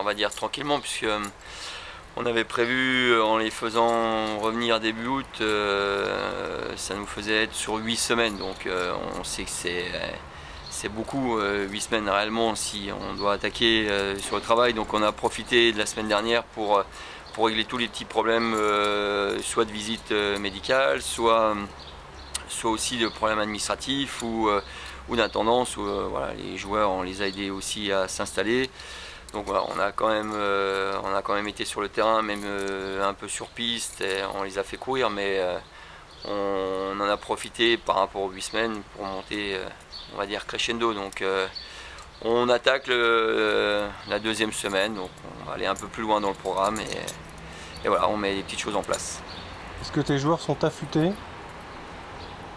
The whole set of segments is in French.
On va dire tranquillement, puisque on avait prévu, en les faisant revenir début août, ça nous faisait être sur 8 semaines. Donc on sait que c'est beaucoup, 8 semaines réellement, si on doit attaquer sur le travail. Donc on a profité de la semaine dernière pour régler tous les petits problèmes, soit de visite médicale, soit aussi de problèmes administratifs ou d'intendance, où voilà, les joueurs, on les a aidés aussi à s'installer. Donc voilà, on a quand même été sur le terrain, même un peu sur piste, et on les a fait courir, mais on en a profité par rapport aux 8 semaines pour monter, on va dire, crescendo. Donc on attaque la deuxième semaine, donc on va aller un peu plus loin dans le programme, et voilà, on met des petites choses en place. Est-ce que tes joueurs sont affûtés?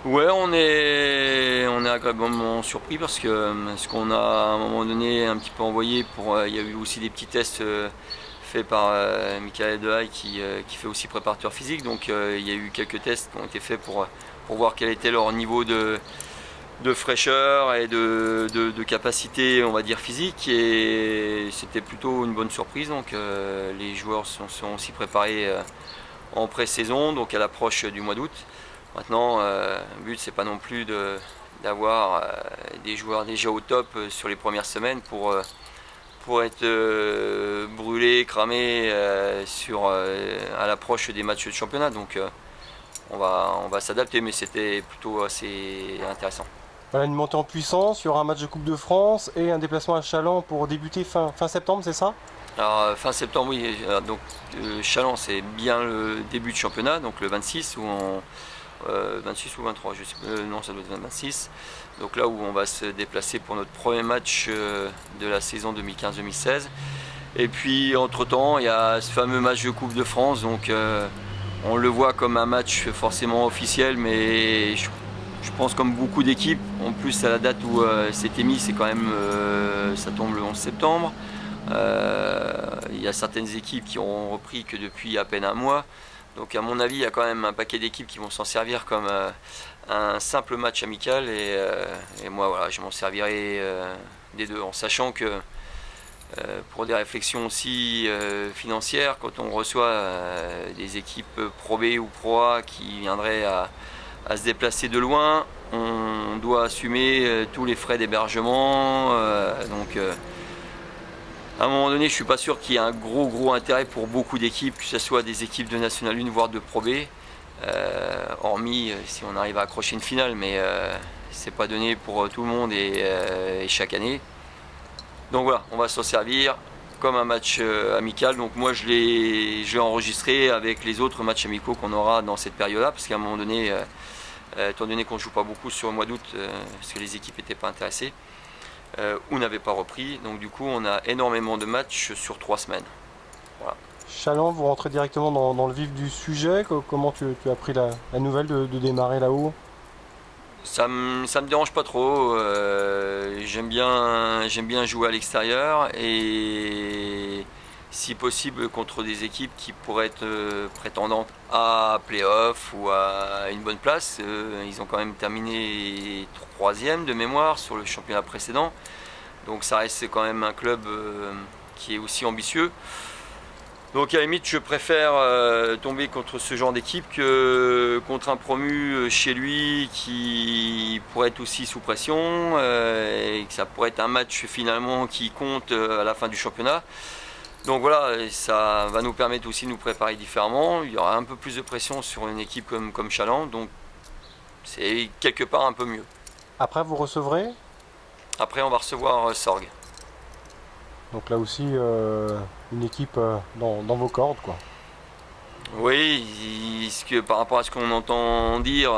Ouais, on est agréablement surpris parce que ce qu'on a à un moment donné un petit peu envoyé il y a eu aussi des petits tests faits par Michael Dehaye qui fait aussi préparateur physique. Donc il y a eu quelques tests qui ont été faits pour voir quel était leur niveau de fraîcheur et de capacité, on va dire, physique. Et c'était plutôt une bonne surprise. Donc les joueurs sont aussi préparés en pré-saison, donc à l'approche du mois d'août. Maintenant, le but c'est pas non plus d'avoir des joueurs déjà au top sur les premières semaines pour être brûlés, cramés à l'approche des matchs de championnat. Donc on va s'adapter, mais c'était plutôt assez intéressant. Voilà, une montée en puissance, il y aura un match de Coupe de France et un déplacement à Challans pour débuter fin septembre, c'est ça? Alors fin septembre, oui, donc Challans c'est bien le début de championnat, donc le 26 où 26 ou 23, je sais pas, non, ça doit être 26. Donc là où on va se déplacer pour notre premier match de la saison 2015-2016. Et puis entre-temps, il y a ce fameux match de Coupe de France. Donc on le voit comme un match forcément officiel, mais je pense comme beaucoup d'équipes, en plus à la date où c'est émis, c'est quand même, ça tombe le 11 septembre. Il y a certaines équipes qui ont repris que depuis à peine un mois. Donc à mon avis, il y a quand même un paquet d'équipes qui vont s'en servir comme un simple match amical. Et moi, voilà, je m'en servirai des deux, en sachant que pour des réflexions aussi financières, quand on reçoit des équipes Pro B ou Pro A qui viendraient à se déplacer de loin, on doit assumer tous les frais d'hébergement. À un moment donné, je suis pas sûr qu'il y ait un gros intérêt pour beaucoup d'équipes, que ce soit des équipes de National 1 voire de Pro B, hormis si on arrive à accrocher une finale, mais c'est pas donné pour tout le monde et chaque année. Donc voilà, on va s'en servir comme un match amical. Donc moi je l'ai enregistré avec les autres matchs amicaux qu'on aura dans cette période-là, parce qu'à un moment donné, étant donné qu'on ne joue pas beaucoup sur le mois d'août, parce que les équipes n'étaient pas intéressées, ou n'avaient pas repris. Donc du coup, on a énormément de matchs sur 3 semaines. Voilà. Challans, vous rentrez directement dans le vif du sujet. Comment tu as pris la nouvelle de démarrer là-haut? Ça me dérange pas trop. J'aime bien jouer à l'extérieur et si possible contre des équipes qui pourraient être prétendantes à playoff ou à une bonne place. Ils ont quand même terminé troisième de mémoire sur le championnat précédent. Donc ça reste quand même un club qui est aussi ambitieux. Donc à la limite, je préfère tomber contre ce genre d'équipe que contre un promu chez lui qui pourrait être aussi sous pression et que ça pourrait être un match finalement qui compte à la fin du championnat. Donc voilà, ça va nous permettre aussi de nous préparer différemment. Il y aura un peu plus de pression sur une équipe comme Chaland, donc c'est quelque part un peu mieux. Après, vous recevrez. Après, on va recevoir Sorgue. Donc là aussi, une équipe dans vos cordes, quoi. Oui, par rapport à ce qu'on entend dire,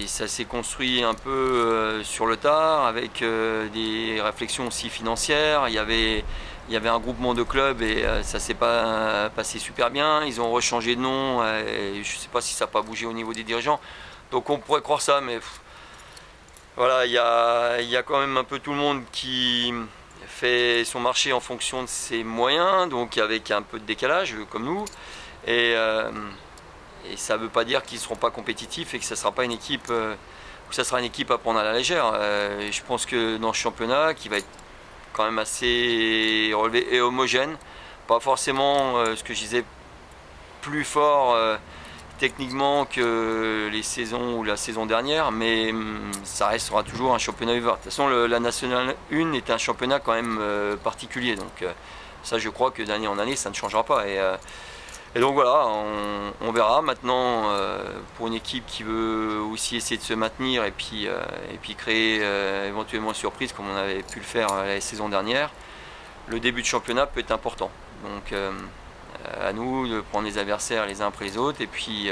ça s'est construit un peu sur le tard, avec des réflexions aussi financières. Il y avait un groupement de clubs et ça s'est pas passé super bien. Ils ont rechangé de nom et je ne sais pas si ça n'a pas bougé au niveau des dirigeants. Donc on pourrait croire ça, mais voilà, il y a quand même un peu tout le monde qui fait son marché en fonction de ses moyens, donc avec un peu de décalage, comme nous. Et, euh, et ça ne veut pas dire qu'ils ne seront pas compétitifs et que ça sera pas une équipe, que ça sera une équipe à prendre à la légère. Je pense que dans ce championnat, qui va être quand même assez relevé et homogène. Pas forcément, ce que je disais, plus fort techniquement que les saisons ou la saison dernière, mais ça restera toujours un championnat U20. De toute façon, la Nationale 1 est un championnat quand même particulier, donc ça je crois que d'année en année ça ne changera pas. Et donc voilà, on verra maintenant pour une équipe qui veut aussi essayer de se maintenir et puis créer éventuellement une surprise comme on avait pu le faire la saison dernière. Le début de championnat peut être important. Donc à nous de prendre les adversaires les uns après les autres et puis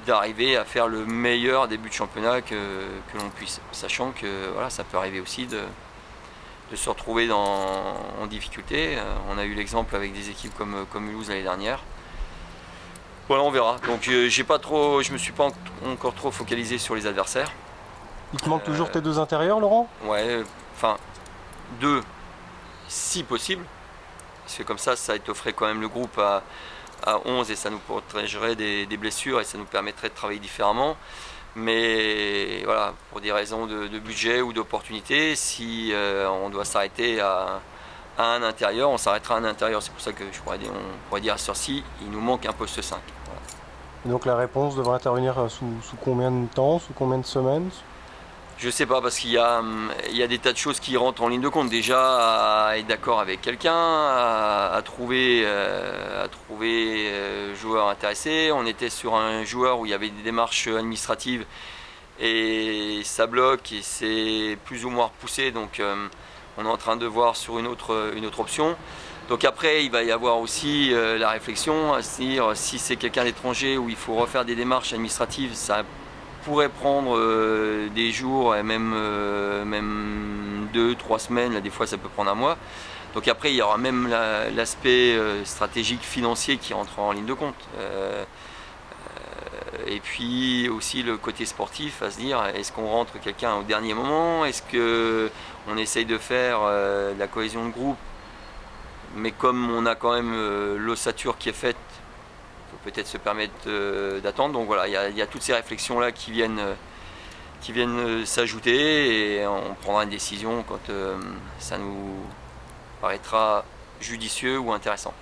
d'arriver à faire le meilleur début de championnat que l'on puisse. Sachant que voilà, ça peut arriver aussi de se retrouver en difficulté. On a eu l'exemple avec des équipes comme Mulhouse l'année dernière. Voilà, on verra. Donc je me suis pas encore trop focalisé sur les adversaires. Il te manque toujours tes 2 intérieurs, Laurent? Ouais, enfin 2 si possible. Parce que comme ça étofferait quand même le groupe à 11 et ça nous protégerait des blessures et ça nous permettrait de travailler différemment. Mais voilà, pour des raisons de budget ou d'opportunité, si on doit s'arrêter à un intérieur, on s'arrêtera à un intérieur. C'est pour ça que on pourrait dire à ce ci il nous manque un poste 5. Voilà. Et donc la réponse devrait intervenir sous combien de temps, sous combien de semaines? Je sais pas, parce qu'il y a des tas de choses qui rentrent en ligne de compte. Déjà, à être d'accord avec quelqu'un, à trouver joueur intéressé. On était sur un joueur où il y avait des démarches administratives et ça bloque et c'est plus ou moins repoussé. Donc on est en train de voir sur une autre option. Donc après, il va y avoir aussi la réflexion à se dire si c'est quelqu'un d'étranger où il faut refaire des démarches administratives, ça pourrait prendre des jours et même 2-3 semaines, là des fois ça peut prendre un mois. Donc après il y aura même l'aspect stratégique financier qui rentre en ligne de compte. Et puis aussi le côté sportif à se dire est-ce qu'on rentre quelqu'un au dernier moment, est-ce qu'on essaye de faire de la cohésion de groupe, mais comme on a quand même l'ossature qui est faite, peut-être se permettre d'attendre. Donc voilà, il y a toutes ces réflexions-là qui viennent s'ajouter et on prendra une décision quand ça nous paraîtra judicieux ou intéressant.